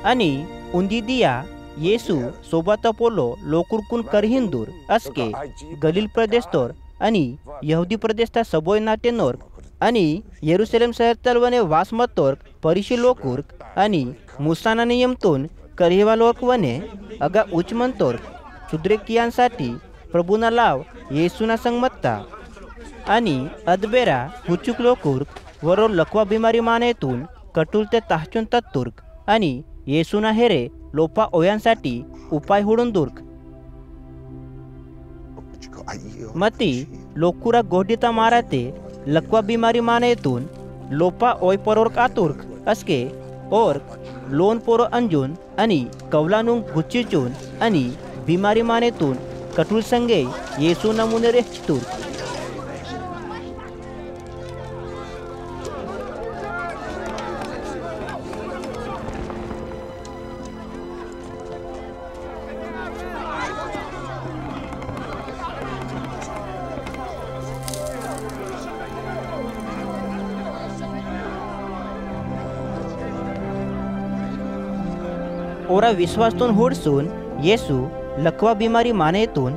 आणि उंदी दिया येसू सोबत पोलो लोकुरकून करहिंदूर अस्के गलील प्रदेश तोर आणि यहुदी प्रदेश ता सबोय नाटे नोर्क आणि येरुशलेम शहर तलवने वासमत तोर्क परिशी लोकुर्क आणि मुसाना नियमतून करहिवा लोक वने अगा उचमन तोर्क सुद्रेकियांसाठी प्रभुना लाव येसूना संगमत्ता आणि अदबेरा हुचुक लोकुर्क वरो लकवा बिमारी मानेतून कटुल ते ताहचून तत्तुर्क आणि येसूना हेरे लोपा ओयांसाठी उपाय हुडून दुर्क मती लोकुरा गोडिता माराते लकवा बिमारी मानेतून लोपा ओय परोर्क आतुर्क अस्के ओर्क लोन पोरो अंजून आणि कवलानुंग गुच्चीचून आणि बिमारी मानेतून कटुल संगे येसू नमुने रेचतुर्क ओरा विश्वासून हुडसून येसू लकवा बिमारी मानेतून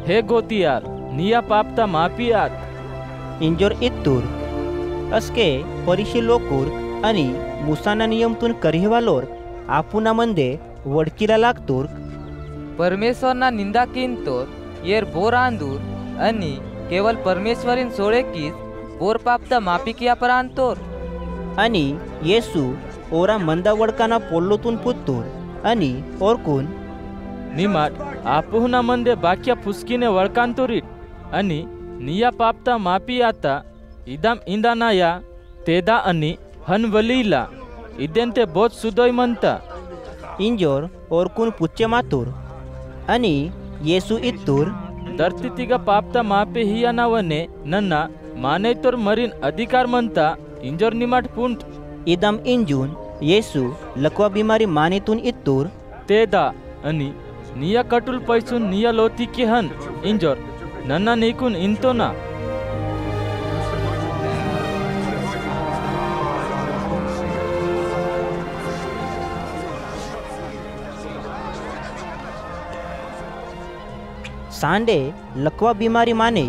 हे गोतियार निया पापता मापियात इंजोर इत्तूर अस्के परिशी लोकूर आणि मुसाना नियमतून करहिवा लोर आपुना मंदे वडकीला लागतूर परमेश्वरना निंदा किंतोर येर बोर आंदूर आणि केवल परमेश्वरीन सोळे कीच बोर पापता मापी किया परांतोर आणि येसू ओरा मंदा वडकाना पोल्लोतून पुत्तूर आणि ओरकून निमाट आपुहना मंदे बाक्या फुसकीने वळकांतोरीट आणि निया पापता मापी आता इदाम इंदानाया तेदा आणि हनवलीला इदेंते बोध सुदोय म्हणता इंजोर ओरकून पुच्चे मातूर आणि येसू इत्तूर धरतीतिगा पापता मापे हिया नावने नन्ना मानेतोर मरीन अधिकार म्हणता इंजोर निमाट पुंट इदम इंजून येसू लकवा बिमारी मानेतून इत्तूर तेदा आणि निया कटुल पैसून निया लोती के हन इंजोर नन्ना नेकून इंतो ना सांडे लकवा बिमारी माने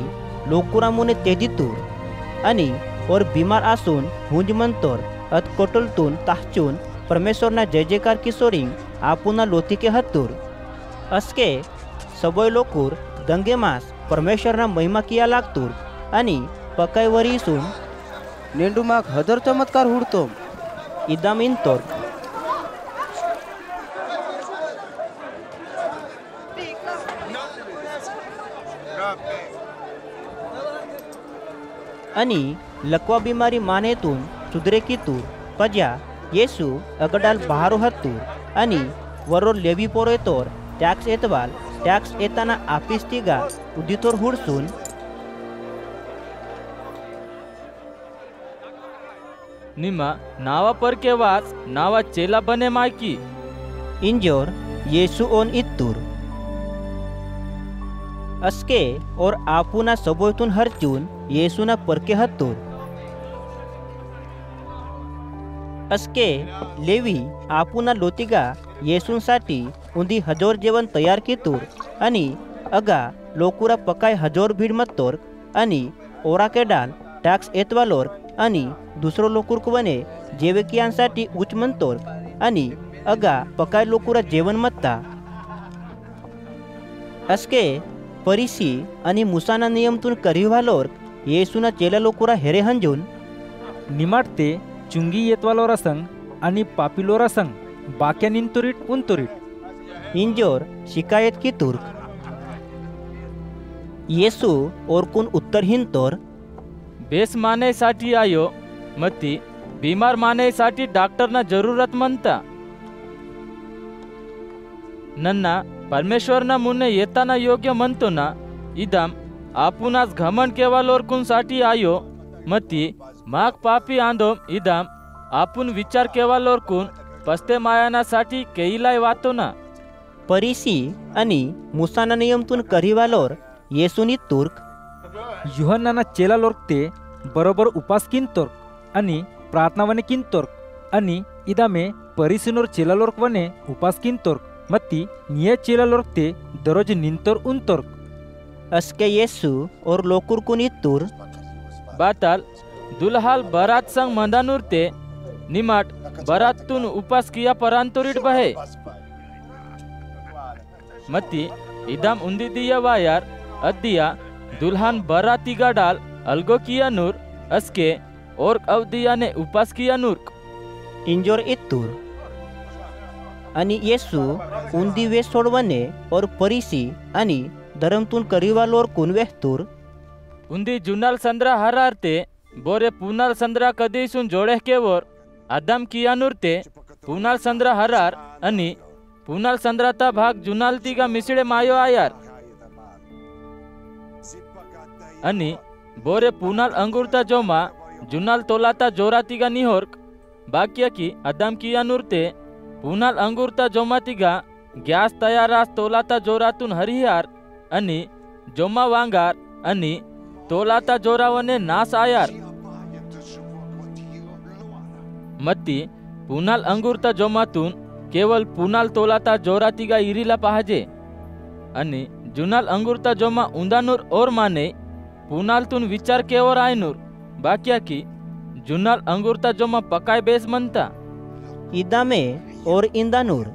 लोकुरा मुने तेदितूर आणि और बीमार आसून हुंज मंतोर अत कोटलतून ताहचून परमेश्वरना जय जयकार किशोरिंग आपुना लोती के हत्तूर अस्के सबोय लोकूर दंगे मास परमेश्वरना महिमा किया लागतूर आणि पकाय वरीसून नेंडुमाक हदर चमत्कार हुडतो इदाम इंतोर आणि लकवा बिमारी मानेतून सुद्रेकीतूर पजा येसू अगडाल बहारो हत्तूर आणि वरोर लेवी पोरो येतोर टॅक्स येतवाल टॅक्स येताना आपिस तिगा उदितोर हुडसून निमा नावा पर के वाच नावा चेला बने मायकी इंजोर येसू ओन इत्तूर अस्के और आपुना सबोयतून हरचून येसूना परके हत्तूर अस्के लेवी आपुना लोतिगा येसूंसाठी उंदी हजोर जेवण तयार कितूर आणि अगा लोकुरा पकाय हजोर भीड मत्तोर आणि ओराके डाल टॅक्स येतवालोर आणि दुसरो लोकुर्क बने जेवेकियांसाठी उच्च म्हणतोर आणि अगा पकाय लोकुरा जेवण मत्ता अस्के परिसी आणि मुसाना नियमतून करिवालोर येसूना चेला लोकुरा हेरे हंजून निमाटते चुंगी येतवालोरा संग आणि पापिलोरा संग बाक्या निंतुरीट उंतुरीट इंजोर शिकायत की तुर्क येसू ओरकून उत्तर हिंतोर बेस मानेसाठी आयो मती बीमार मानेसाठी डॉक्टरना जरूरत म्हणता नन्ना परमेश्वरना मुने येताना योग्य म्हणतो ना इदाम आपुनास घमंड केवालोरकूनसाठी आयो मती माग पापी आंदोम इदाम आपुन विचार केवालोरकून पस्ते मायानासाठी केईलाय वातो ना परिसी आणि मुसाना नियमतून करिवालोर येसुनी तुर्क युहन्नाना चेला लोर्कते बरोबर उपास किंतोर्क आणि प्रार्थनावने किंतोर्क आणि ఇదామే పరిసినోర్ చిలలోర్క్ వనే ఉపాస్కింతోర్క్ మత్తి నియ చిలలోర్క్ ते दररोज निंतोर उंतोर्क. अस्के येसू और लोकुरकुन इत्तूर बाताल दुल्हाल बरात संग मंदानुरते निमाट बरातून उपास किया परांतोरिट बहे मती इदाम उंदी दिया वायार अद्दिया दुल्हान बरातीगा डाल अलगो किया नूर अस्के और अवदिया ने उपास किया नूर इंजोर इत्तूर आणि येसू उंदी वे सोडवणे और परिसी आणि धरमतून करीवालोर कुन वेहतूर उंदी जुनाल संद्रा हरारते बोरे पुनाल संद्रा कधीसून जोडे केवर आदाम कियानुरते पुनाल संद्रा हरार आणि पुनाल संद्राता भाग जुनाल तिगा मिसळे मायो आयार आणि बोरे पुनाल अंगुरता जोमा जुनाल तोलाता जोरा तिगा निहोर्क बाक्या की आदाम कियानुरते पुनाल अंगुरता जोमा तिगा गॅस तयारास तोलाता जोरातून हरिहार आणि जोमा वांगार आणि तोलाता जोरावने नास आयार मत्ती पुनाल अंगुरता जोमातून केवळ पुनाल तोलाता जोरातिगा इरीला पाहजे आणि जुनाल अंगुरता जोमा उंदानूर और माने पुनालतून विचार केवर आयनूर बाक्या की जुनाल अंगुरता जोमा पकाय बेस म्हणता इदामे और इंदानूर